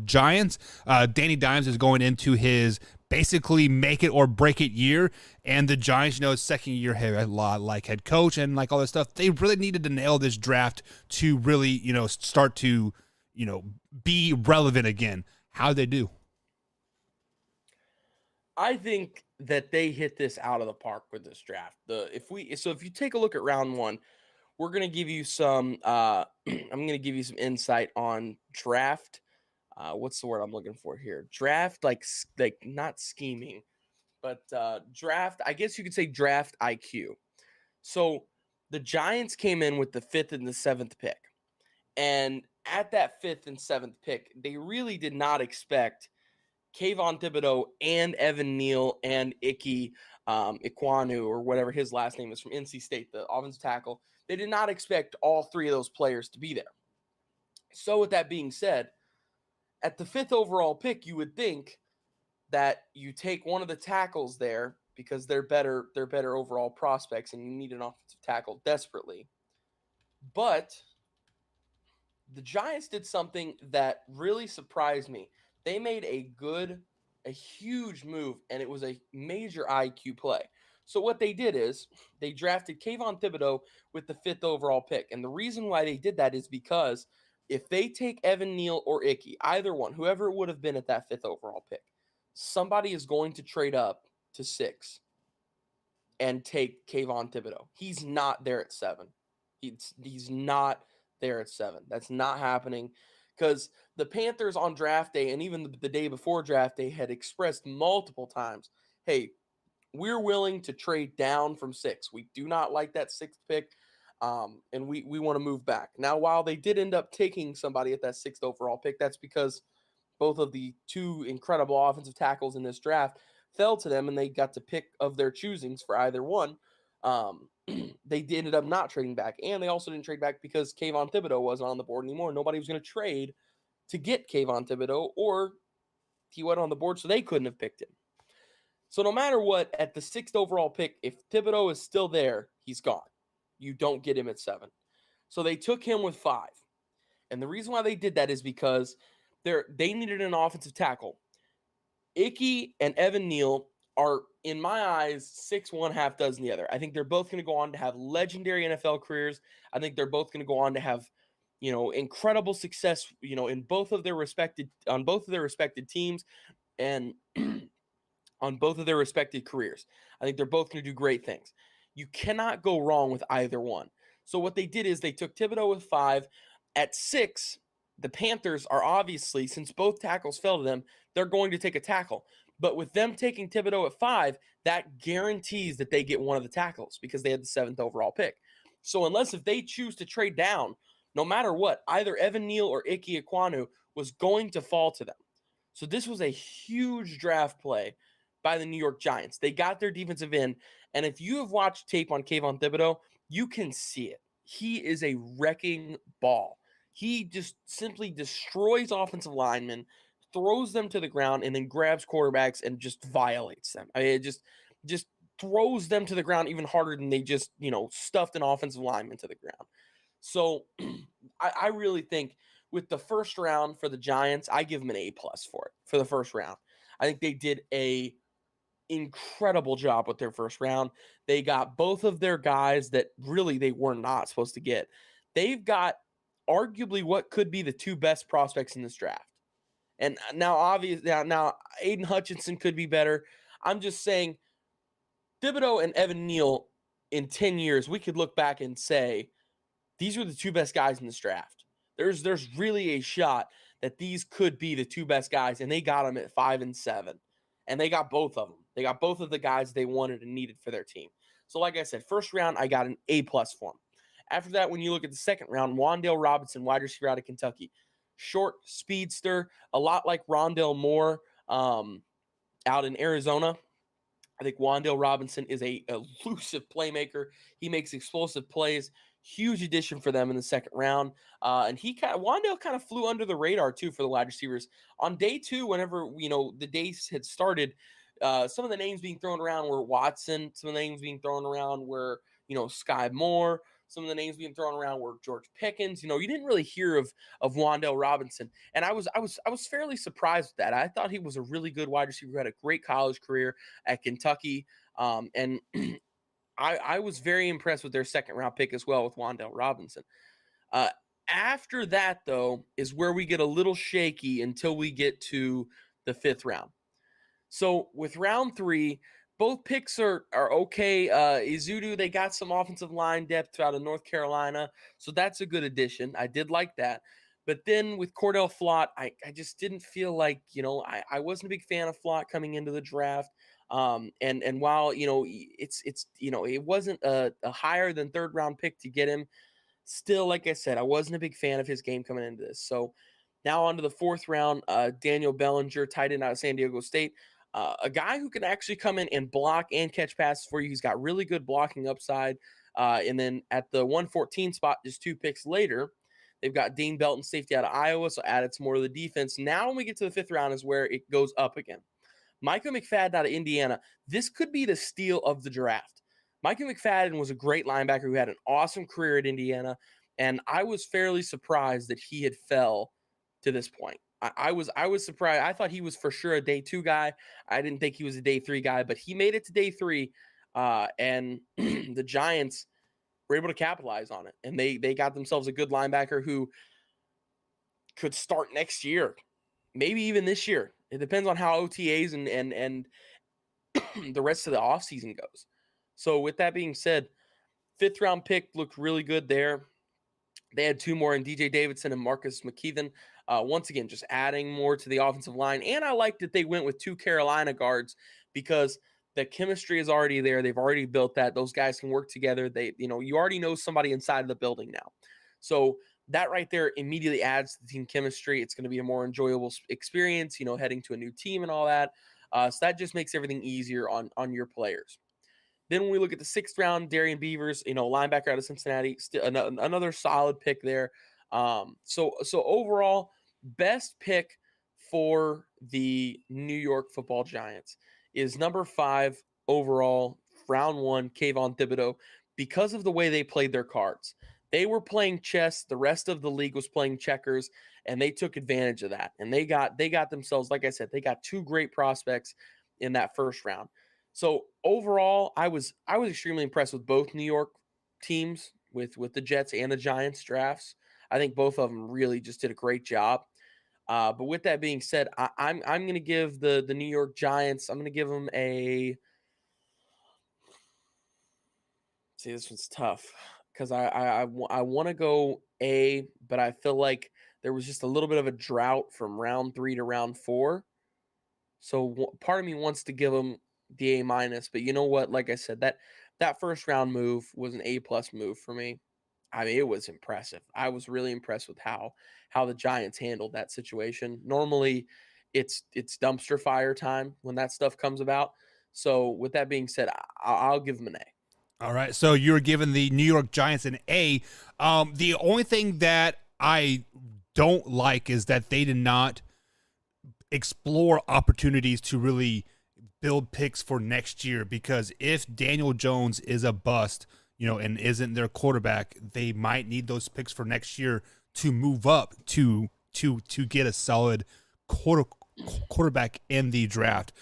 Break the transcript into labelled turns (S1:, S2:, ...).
S1: Giants. Danny Dimes is going into his basically make it or break it year, and the Giants, it's second year head, like head coach and like all this stuff. They really needed to nail this draft to really, start to, be relevant again. How they do?
S2: I think that they hit this out of the park with this draft. If you take a look at round one, we're gonna give you some. I'm gonna give you some insight on draft. What's the word I'm looking for here? Draft, like not scheming, but draft. I guess you could say draft IQ. So the Giants came in with the fifth and the seventh pick, and at that fifth and seventh pick, they really did not expect Kayvon Thibodeau and Evan Neal and Ikwanu, or whatever his last name is, from NC State, the offensive tackle. They did not expect all three of those players to be there. So with that being said, at the fifth overall pick, you would think that you take one of the tackles there because they're better overall prospects and you need an offensive tackle desperately. But the Giants did something that really surprised me. They made a huge move, and it was a major IQ play. So what they did is they drafted Kayvon Thibodeau with the fifth overall pick. And the reason why they did that is because if they take Evan Neal or Icky, either one, whoever it would have been at that fifth overall pick, somebody is going to trade up to 6 and take Kayvon Thibodeau. He's not there at 7. He's not there at 7. That's not happening because the Panthers on draft day and even the day before draft day had expressed multiple times, hey, we're willing to trade down from 6. We do not like that 6th pick, and we want to move back. Now, while they did end up taking somebody at that 6th overall pick, that's because both of the two incredible offensive tackles in this draft fell to them, and they got to pick of their choosings for either one. They ended up not trading back, and they also didn't trade back because Kayvon Thibodeau wasn't on the board anymore. Nobody was going to trade to get Kayvon Thibodeau, or he went on the board, so they couldn't have picked him. So no matter what, at the 6th overall pick, if Thibodeau is still there, he's gone. You don't get him at 7. So they took him with 5. And the reason why they did that is because they needed an offensive tackle. Icky and Evan Neal are, in my eyes, 6 1, half dozen the other. I think they're both going to go on to have legendary NFL careers. I think they're both going to go on to have, incredible success, in both of their respected teams and on both of their respected careers. I think they're both going to do great things. You cannot go wrong with either one. So what they did is they took Thibodeau with 5. At 6, the Panthers are obviously, since both tackles fell to them, they're going to take a tackle. But with them taking Thibodeau at 5, that guarantees that they get one of the tackles because they had the 7th overall pick. So unless if they choose to trade down, no matter what, either Evan Neal or Ike Ekwonu was going to fall to them. So this was a huge draft play by the New York Giants. They got their defensive end, and if you have watched tape on Kayvon Thibodeau, you can see it. He is a wrecking ball. He just simply destroys offensive linemen, throws them to the ground, and then grabs quarterbacks and just violates them. I mean, it just throws them to the ground even harder than they just, stuffed an offensive lineman to the ground. So I really think with the first round for the Giants, I give them an A+ for it for the first round. I think they did a incredible job with their first round. They got both of their guys that really they were not supposed to get. They've got arguably what could be the two best prospects in this draft. And now, obviously, now Aiden Hutchinson could be better. I'm just saying, Thibodeau and Evan Neal, in 10 years, we could look back and say these were the two best guys in this draft. There's really a shot that these could be the two best guys, and they got them at 5 and 7, and they got both of them. They got both of the guys they wanted and needed for their team. So, like I said, first round I got an A+ for them. After that, when you look at the second round, Wan'Dale Robinson, wide receiver out of Kentucky, short speedster, a lot like Rondale Moore out in Arizona. I think Wan'Dale Robinson is a elusive playmaker. He makes explosive plays. Huge addition for them in the second round. And Wan'Dale kind of flew under the radar too for the wide receivers. On day 2, whenever, the days had started, some of the names being thrown around were Watson. Some of the names being thrown around were, Sky Moore. Some of the names being thrown around were George Pickens. You didn't really hear of Wan'Dale Robinson, and I was fairly surprised with that. I thought he was a really good wide receiver who had a great college career at Kentucky, and I was very impressed with their second round pick as well with Wan'Dale Robinson. Uh, After that, though, is where we get a little shaky until we get to the 5th round. So with round 3, both picks are okay. Izudu, they got some offensive line depth out of North Carolina, so that's a good addition. I did like that. But then with Cordell Flott, I just didn't feel like, I wasn't a big fan of Flott coming into the draft. And while, it's it wasn't a higher than 3rd round pick to get him, still, like I said, I wasn't a big fan of his game coming into this. So now on to the 4th round, Daniel Bellinger, tight end out of San Diego State. A guy who can actually come in and block and catch passes for you. He's got really good blocking upside. And then at the 114 spot, just 2 picks later, they've got Dean Belton, safety out of Iowa, so added some more to the defense. Now when we get to the 5th round is where it goes up again. Micah McFadden out of Indiana. This could be the steal of the draft. Micah McFadden was a great linebacker who had an awesome career at Indiana, and I was fairly surprised that he had fell to this point. I was surprised. I thought he was for sure a day 2 guy. I didn't think he was a day 3 guy, but he made it to day 3, and the Giants were able to capitalize on it, and they got themselves a good linebacker who could start next year, maybe even this year. It depends on how OTAs and the rest of the offseason goes. So with that being said, 5th round pick looked really good there. They had 2 more in DJ Davidson and Marcus McKeithen. Once again, just adding more to the offensive line. And I liked that they went with 2 Carolina guards because the chemistry is already there. They've already built that. Those guys can work together. You already know somebody inside of the building now. So that right there immediately adds to the team chemistry. It's going to be a more enjoyable experience, heading to a new team and all that. So that just makes everything easier on your players. Then when we look at the 6th round, Darian Beavers, linebacker out of Cincinnati, another solid pick there. So overall, best pick for the New York Football Giants is number 5 overall, round 1, Kayvon Thibodeaux, because of the way they played their cards. They were playing chess. The rest of the league was playing checkers, and they took advantage of that. And they got themselves, like I said, they got 2 great prospects in that 1st round. So overall, I was extremely impressed with both New York teams, with the Jets and the Giants drafts. I think both of them really just did a great job. But with that being said, I'm going to give the New York Giants, I'm going to give them a. See, this one's tough because I want to go A, but I feel like there was just a little bit of a drought from round 3 to round 4. So part of me wants to give them the A minus, but you know what? Like I said, that 1st round move was an A+ move for me. I mean, it was impressive. I was really impressed with how the Giants handled that situation. Normally, it's dumpster fire time when that stuff comes about. So with that being said, I'll give them an A.
S1: All right, so you're giving the New York Giants an A. The only thing that I don't like is that they did not explore opportunities to really build picks for next year, because if Daniel Jones is a bust, and isn't their quarterback, they might need those picks for next year to move up to get a solid quarterback in the draft.